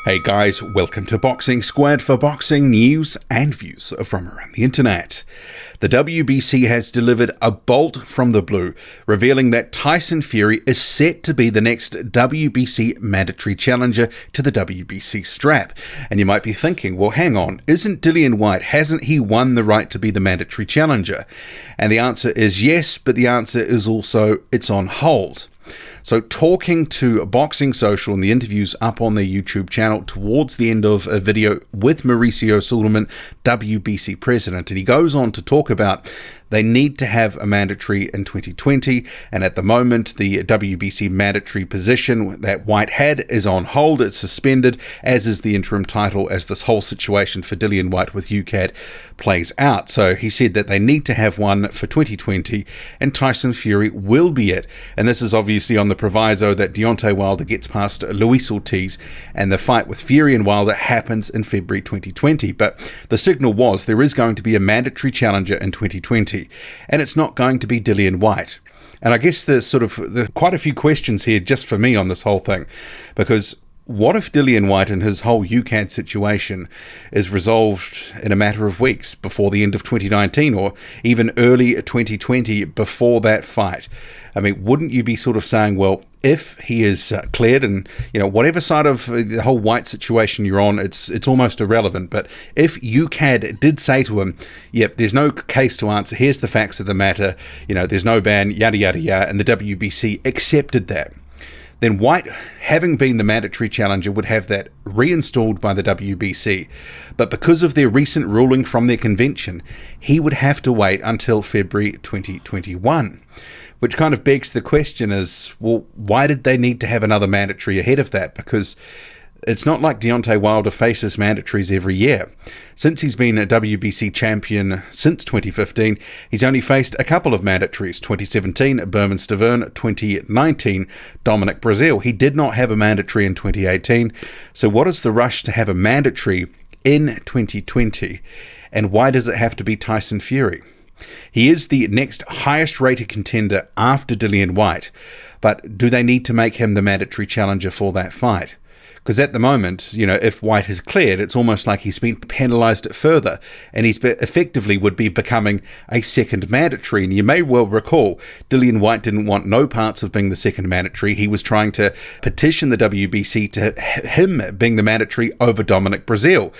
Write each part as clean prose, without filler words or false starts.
Hey guys, welcome to Boxing Squad for boxing news and views from around the internet. The WBC has delivered a bolt from the blue, revealing that Tyson Fury is set to be the next WBC mandatory challenger to the WBC strap. And you might be thinking, well hang on, isn't Dillian Whyte, hasn't he won the right to be the mandatory challenger? And the answer is yes, but the answer is also it's on hold. So talking to Boxing Social and the interviews up on their YouTube channel towards the end of a video with Mauricio Sulaiman, WBC president, and he goes on to talk about they need to have a mandatory in 2020, and at the moment the WBC mandatory position that Whyte had is on hold, it's suspended, as is the interim title, as this whole situation for Dillian Whyte with UKAD plays out. So he said that they need to have one for 2020, and Tyson Fury will be it. And this is obviously on the proviso that Deontay Wilder gets past Luis Ortiz, and the fight with Fury and Wilder happens in February 2020. But the signal was there is going to be a mandatory challenger in 2020. And it's not going to be Dillian Whyte. And I guess there's quite a few questions here just for me on this whole thing, because what if Dillian Whyte and his whole UKAD situation is resolved in a matter of weeks before the end of 2019 or even early 2020 before that fight? I mean, wouldn't you be sort of saying, well, if he is cleared and, whatever side of the whole Whyte situation you're on, it's almost irrelevant. But if UKAD did say to him, yep, there's no case to answer, here's the facts of the matter, there's no ban, yada, yada, yada, and the WBC accepted that, then Whyte, having been the mandatory challenger, would have that reinstalled by the WBC. But because of their recent ruling from their convention, he would have to wait until February 2021. Which kind of begs the question is, well, why did they need to have another mandatory ahead of that? Because it's not like Deontay Wilder faces mandatories every year. Since he's been a WBC champion since 2015, he's only faced a couple of mandatories, 2017, Berman Stavern, 2019, Dominic Breazeale. He did not have a mandatory in 2018. So what is the rush to have a mandatory in 2020? And why does it have to be Tyson Fury? He is the next highest rated contender after Dillian Whyte, but do they need to make him the mandatory challenger for that fight? Because at the moment, if Whyte is cleared, it's almost like he's been penalised further, and he's effectively would be becoming a second mandatory. And you may well recall, Dillian Whyte didn't want no parts of being the second mandatory. He was trying to petition the WBC to him being the mandatory over Dominic Breazeale.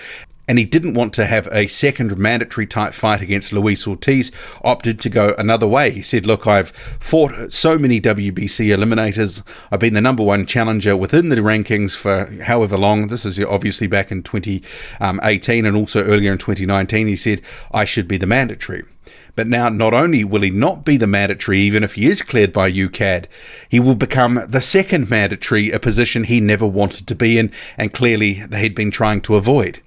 And he didn't want to have a second mandatory type fight against Luis Ortiz, opted to go another way. He said, look, I've fought so many WBC eliminators. I've been the number one challenger within the rankings for however long. This is obviously back in 2018 and also earlier in 2019. He said, I should be the mandatory. But now, not only will he not be the mandatory, even if he is cleared by UKAD, he will become the second mandatory, a position he never wanted to be in, and clearly they had been trying to avoid.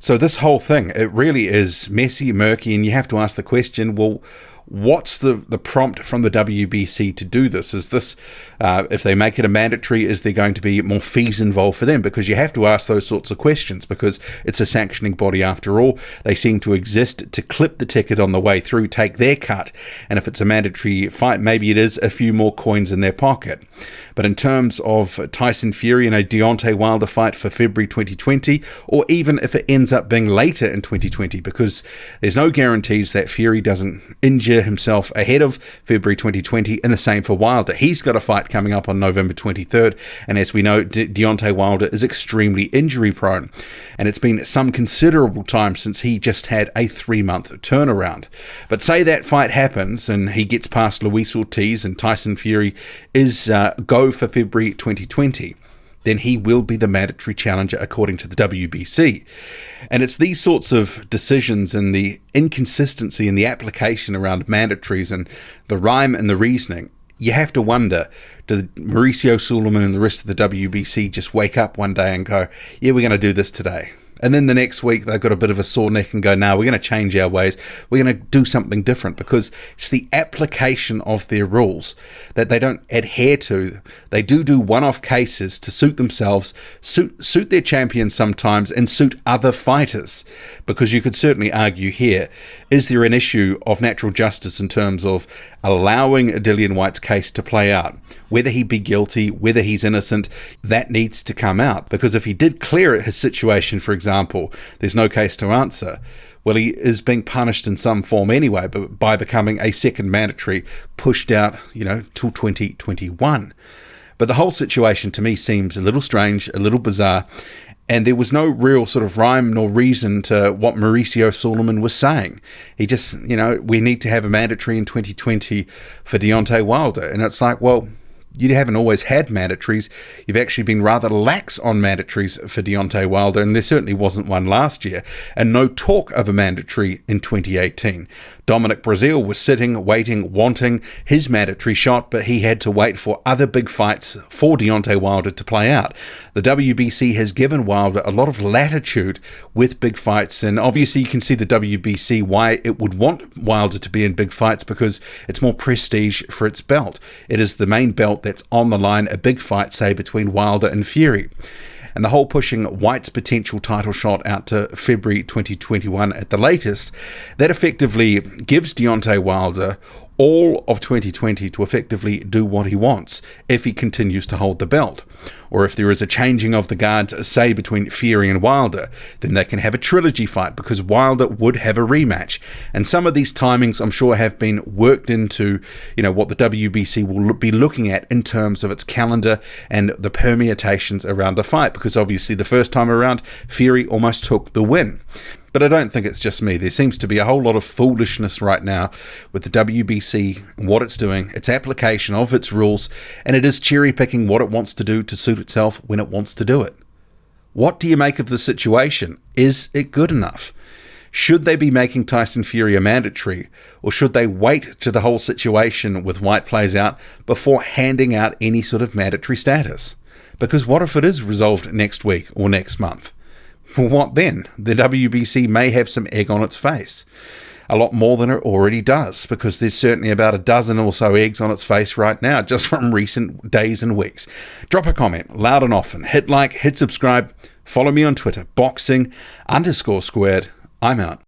So this whole thing, it really is messy, murky, and you have to ask the question, well, what's the prompt from the WBC to do this? Is this, if they make it a mandatory, is there going to be more fees involved for them? Because you have to ask those sorts of questions, because it's a sanctioning body after all. They seem to exist to clip the ticket on the way through, take their cut, and if it's a mandatory fight, maybe it is a few more coins in their pocket. But in terms of Tyson Fury and a Deontay Wilder fight for February 2020, or even if it ends up being later in 2020, because there's no guarantees that Fury doesn't injure himself ahead of February 2020, and the same for Wilder. He's got a fight coming up on November 23rd, and as we know, Deontay Wilder is extremely injury prone, and it's been some considerable time since he just had a 3-month turnaround. But say that fight happens and he gets past Luis Ortiz and Tyson Fury is go for February 2020, then he will be the mandatory challenger according to the WBC. And it's these sorts of decisions and the inconsistency in the application around mandatories and the rhyme and the reasoning, you have to wonder, do Mauricio Sulaiman and the rest of the WBC just wake up one day and go, yeah, we're going to do this today? And then the next week, they've got a bit of a sore neck and go, no, we're going to change our ways. We're going to do something different, because it's the application of their rules that they don't adhere to. They do one-off cases to suit themselves, suit their champions sometimes, and suit other fighters. Because you could certainly argue here, is there an issue of natural justice in terms of allowing Dillian Whyte's case to play out? Whether he be guilty, whether he's innocent, that needs to come out. Because if he did clear his situation, for example, there's no case to answer. Well, he is being punished in some form anyway, but by becoming a second mandatory pushed out, till 2021. But the whole situation to me seems a little strange, a little bizarre, and there was no real sort of rhyme nor reason to what Mauricio Suleiman was saying. He just, we need to have a mandatory in 2020 for Deontay Wilder. And it's like, well, you haven't always had mandatories. You've actually been rather lax on mandatories for Deontay Wilder, and there certainly wasn't one last year, and no talk of a mandatory in 2018. Dominic Breazeale was sitting, waiting, wanting his mandatory shot, but he had to wait for other big fights for Deontay Wilder to play out. The WBC has given Wilder a lot of latitude with big fights, and obviously you can see the WBC why it would want Wilder to be in big fights, because it's more prestige for its belt. It is the main belt that's on the line, a big fight, say, between Wilder and Fury. And the whole pushing Whyte's potential title shot out to February 2021 at the latest, that effectively gives Deontay Wilder all of 2020 to effectively do what he wants if he continues to hold the belt. Or if there is a changing of the guards, say, between Fury and Wilder, then they can have a trilogy fight, because Wilder would have a rematch. And some of these timings, I'm sure, have been worked into, what the WBC will be looking at in terms of its calendar and the permutations around the fight, because obviously the first time around, Fury almost took the win. But I don't think it's just me. There seems to be a whole lot of foolishness right now with the WBC and what it's doing, its application of its rules, and it is cherry-picking what it wants to do to suit itself when it wants to do it. What do you make of the situation? Is it good enough? Should they be making Tyson Fury a mandatory, or should they wait till the whole situation with Whyte plays out before handing out any sort of mandatory status? Because what if it is resolved next week or next month? Well, what then? The WBC may have some egg on its face. A lot more than it already does, because there's certainly about a dozen or so eggs on its face right now, just from recent days and weeks. Drop a comment, loud and often. Hit like, hit subscribe. Follow me on Twitter, boxing_squared. I'm out.